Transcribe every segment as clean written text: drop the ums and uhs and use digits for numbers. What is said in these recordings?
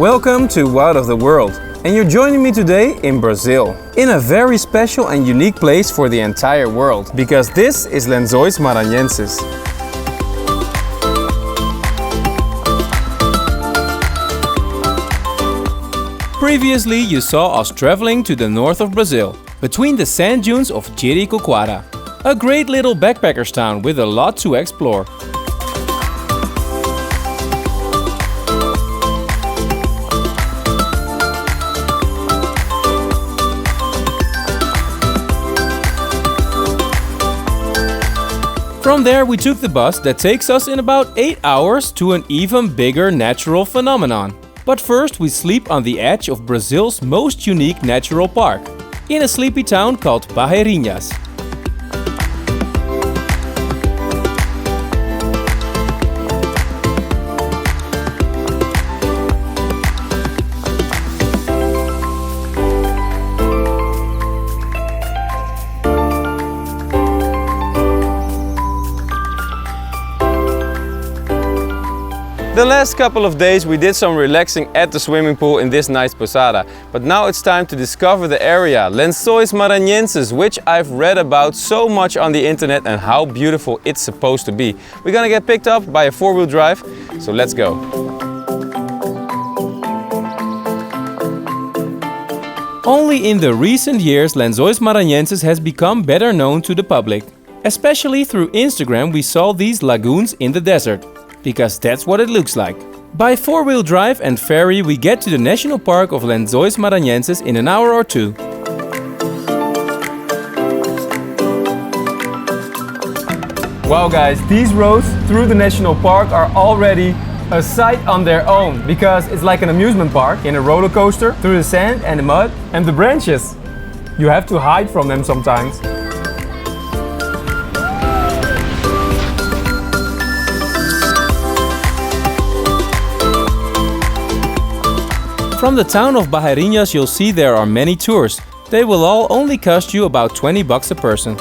Welcome to Out of the World, and you're joining me today in Brazil, in a very special and unique place for the entire world, because this is Lençois Maranhenses. Previously, you saw us traveling to the north of Brazil, between the sand dunes of Jericoacoara, a great little backpackers town with a lot to explore. From there we took the bus that takes us in about 8 hours to an even bigger natural phenomenon. But first we sleep on the edge of Brazil's most unique natural park, in a sleepy town called Barreirinhas. The last couple of days we did some relaxing at the swimming pool in this nice posada, but now it's time to discover the area, Lençois Maranhenses, which I've read about so much on the internet and how beautiful it's supposed to be. We're gonna get picked up by a four-wheel drive, so let's go. Only in the recent years Lençois Maranhenses has become better known to the public. Especially through Instagram we saw these lagoons in the desert. Because that's what it looks like. By four-wheel drive and ferry we get to the National Park of Lençois Maranhenses in an hour or two. Wow guys, these roads through the National Park are already a sight on their own, because it's like an amusement park in a roller coaster through the sand and the mud and the branches. You have to hide from them sometimes. From the town of Barreirinhas you'll see there are many tours. They will all only cost you about 20 bucks a person.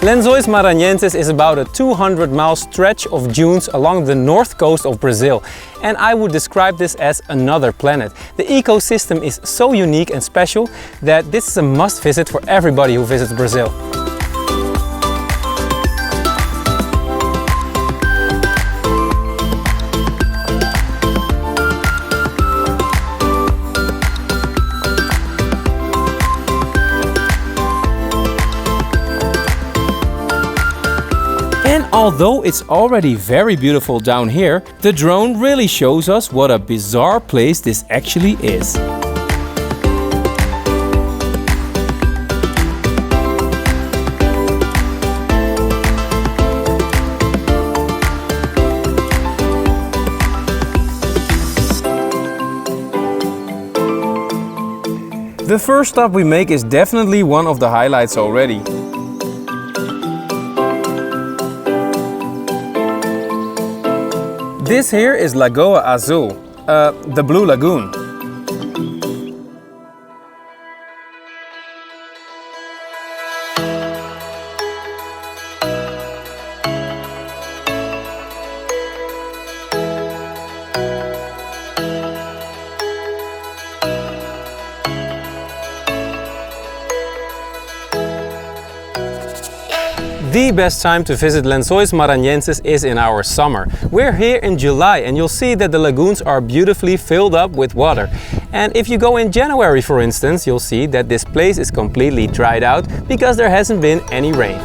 Lençois Maranhenses is about a 200-mile stretch of dunes along the north coast of Brazil. And I would describe this as another planet. The ecosystem is so unique and special that this is a must visit for everybody who visits Brazil. And although it's already very beautiful down here, the drone really shows us what a bizarre place this actually is. The first stop we make is definitely one of the highlights already. This here is Lagoa Azul, the Blue Lagoon. The best time to visit Lençois Maranhenses is in our summer. We're here in July and you'll see that the lagoons are beautifully filled up with water. And if you go in January, for instance, you'll see that this place is completely dried out because there hasn't been any rain.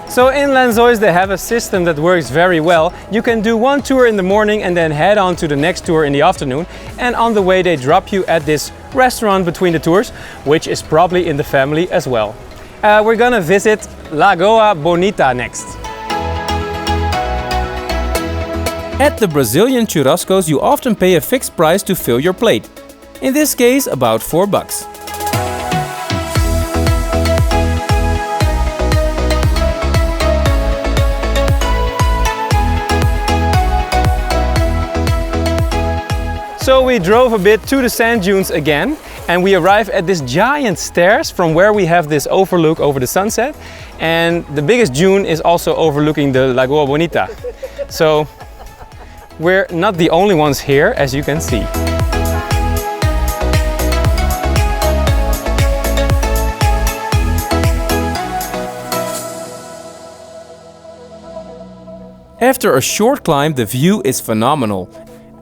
So in Lençois they have a system that works very well. You can do one tour in the morning and then head on to the next tour in the afternoon. And on the way they drop you at this restaurant between the tours, which is probably in the family as well. We're gonna visit Lagoa Bonita next. At the Brazilian churrascos you often pay a fixed price to fill your plate. In this case about $4. So we drove a bit to the sand dunes again, and we arrived at this giant stairs from where we have this overlook over the sunset. And the biggest dune is also overlooking the Lagoa Bonita. So we're not the only ones here, as you can see. After a short climb, the view is phenomenal.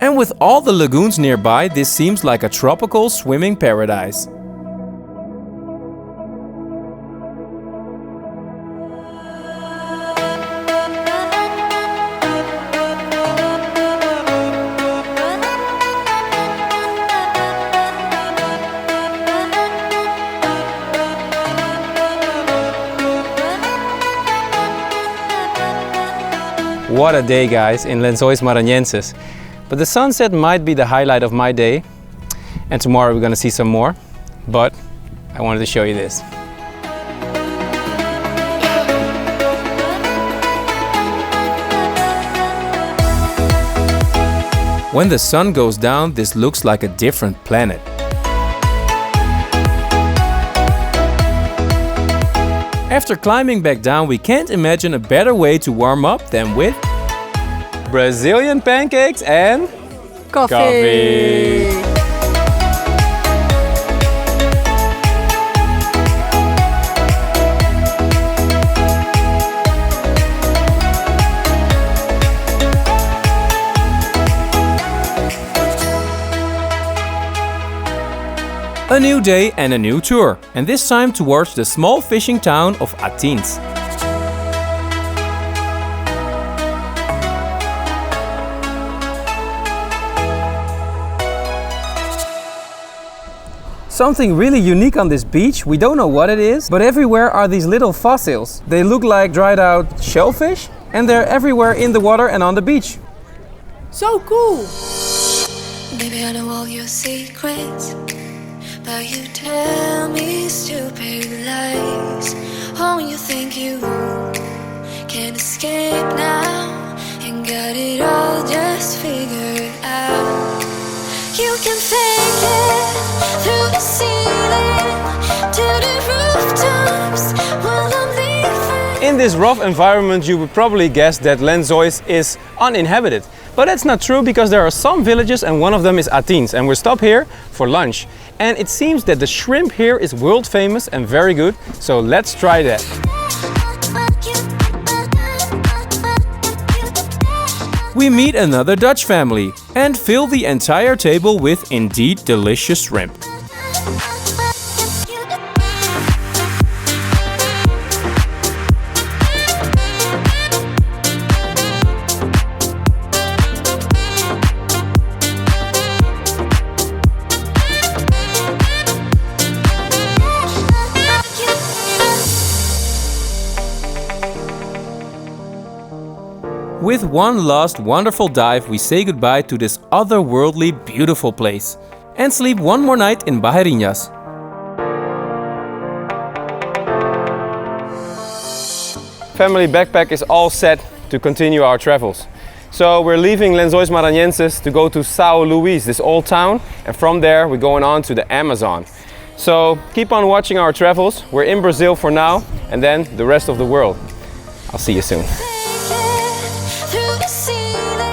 And with all the lagoons nearby, this seems like a tropical swimming paradise. What a day, guys, in Lençois Maranhenses. But the sunset might be the highlight of my day. And tomorrow we're gonna see some more. But I wanted to show you this. When the sun goes down, this looks like a different planet. After climbing back down, we can't imagine a better way to warm up than with Brazilian pancakes and coffee. A new day and a new tour, and this time towards the small fishing town of Atins. Something really unique on this beach, we don't know what it is, but everywhere are these little fossils. They look like dried out shellfish, and they're everywhere in the water and on the beach. So cool! Baby, I know all your secrets, but you tell me stupid lies. Oh, you think you can escape now and got it all just figured out. You can fake it through the ceiling to the rooftops while I'm leaving. In this rough environment, you would probably guess that Lençois is uninhabited. But that's not true, because there are some villages and one of them is Atins, and we're stopped here for lunch. And it seems that the shrimp here is world famous and very good, so let's try that. We meet another Dutch family and fill the entire table with indeed delicious shrimp. With one last wonderful dive, we say goodbye to this otherworldly beautiful place and sleep one more night in Barreirinhas. Family backpack is all set to continue our travels. So we're leaving Lençois Maranhenses to go to São Luís, this old town, and from there we're going on to the Amazon. So keep on watching our travels. We're in Brazil for now, and then the rest of the world. I'll see you soon.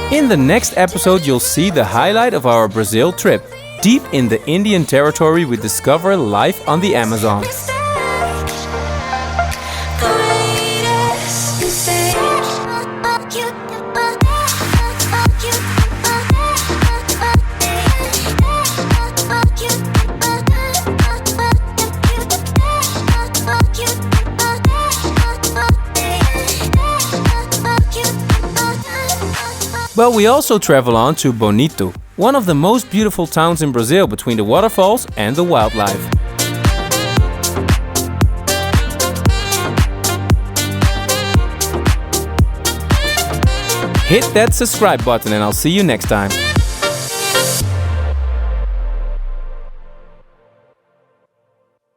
In the next episode, you'll see the highlight of our Brazil trip. Deep in the Indian territory, we discover life on the Amazon. But we also travel on to Bonita, one of the most beautiful towns in Brazil, between the waterfalls and the wildlife. Hit that subscribe button and I'll see you next time.